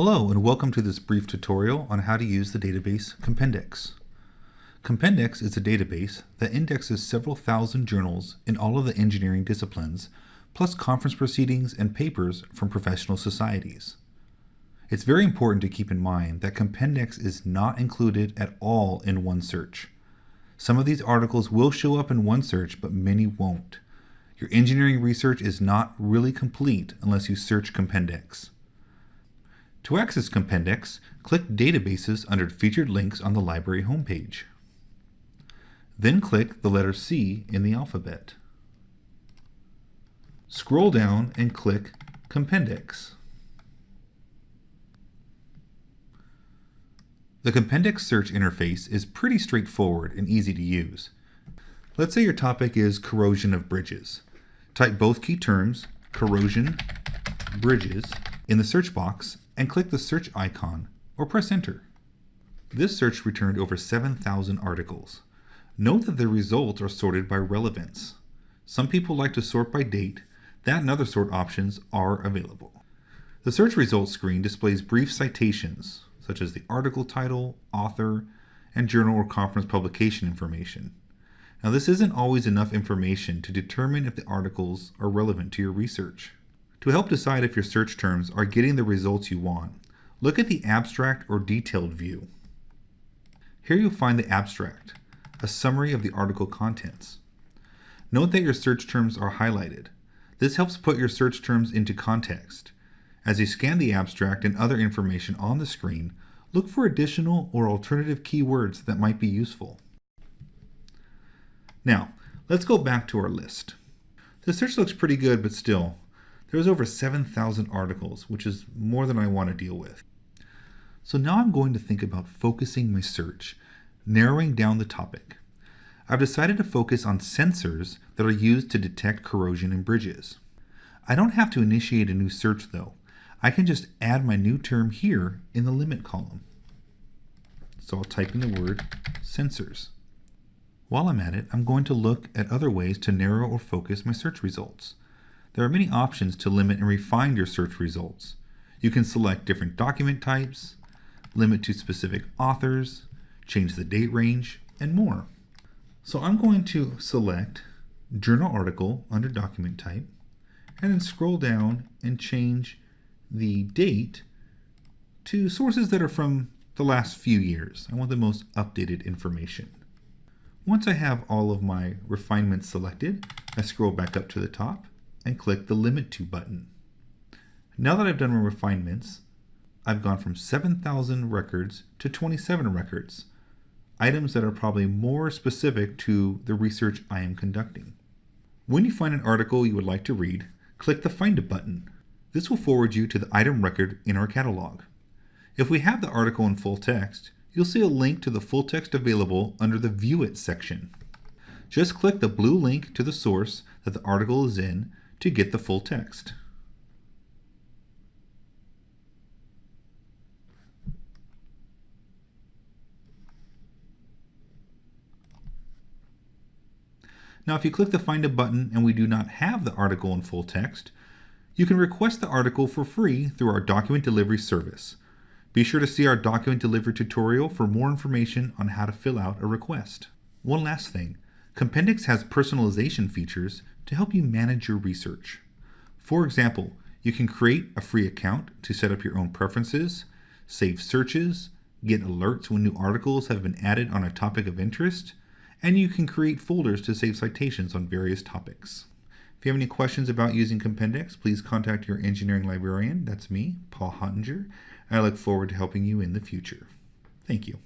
Hello and welcome to this brief tutorial on how to use the database Compendex. Compendex is a database that indexes several thousand journals in all of the engineering disciplines, plus conference proceedings and papers from professional societies. It's very important to keep in mind that Compendex is not included at all in OneSearch. Some of these articles will show up in OneSearch, but many won't. Your engineering research is not really complete unless you search Compendex. To access Compendex, click Databases under Featured Links on the library homepage. Then click the letter C in the alphabet. Scroll down and click Compendex. The Compendex search interface is pretty straightforward and easy to use. Let's say your topic is corrosion of bridges. Type both key terms, corrosion, bridges, in the search box and click the search icon or press enter. This search returned over 7,000 articles. Note that the results are sorted by relevance. Some people like to sort by date. That and other sort options are available. The search results screen displays brief citations such as the article title, author, and journal or conference publication information. Now, this isn't always enough information to determine if the articles are relevant to your research. To help decide if your search terms are getting the results you want, look at the abstract or detailed view. Here you'll find the abstract, a summary of the article contents. Note that your search terms are highlighted. This helps put your search terms into context. As you scan the abstract and other information on the screen, look for additional or alternative keywords that might be useful. Now, let's go back to our list. The search looks pretty good, but still, there's over 7,000 articles, which is more than I want to deal with. So now I'm going to think about focusing my search, narrowing down the topic. I've decided to focus on sensors that are used to detect corrosion in bridges. I don't have to initiate a new search though. I can just add my new term here in the limit column. So I'll type in the word sensors. While I'm at it, I'm going to look at other ways to narrow or focus my search results. There are many options to limit and refine your search results. You can select different document types, limit to specific authors, change the date range, and more. So I'm going to select Journal Article under Document Type, and then scroll down and change the date to sources that are from the last few years. I want the most updated information. Once I have all of my refinements selected, I scroll back up to the top and click the Limit To button. Now that I've done my refinements, I've gone from 7,000 records to 27 records, items that are probably more specific to the research I am conducting. When you find an article you would like to read, click the Find It button. This will forward you to the item record in our catalog. If we have the article in full text, you'll see a link to the full text available under the View It section. Just click the blue link to the source that the article is in to get the full text. Now, if you click the Find a button and we do not have the article in full text, you can request the article for free through our document delivery service. Be sure to see our document delivery tutorial for more information on how to fill out a request. One last thing, Compendex has personalization features to help you manage your research. For example, you can create a free account to set up your own preferences, save searches, get alerts when new articles have been added on a topic of interest, and you can create folders to save citations on various topics. If you have any questions about using Compendex, please contact your engineering librarian. That's me, Paul Hottinger, and I look forward to helping you in the future. Thank you.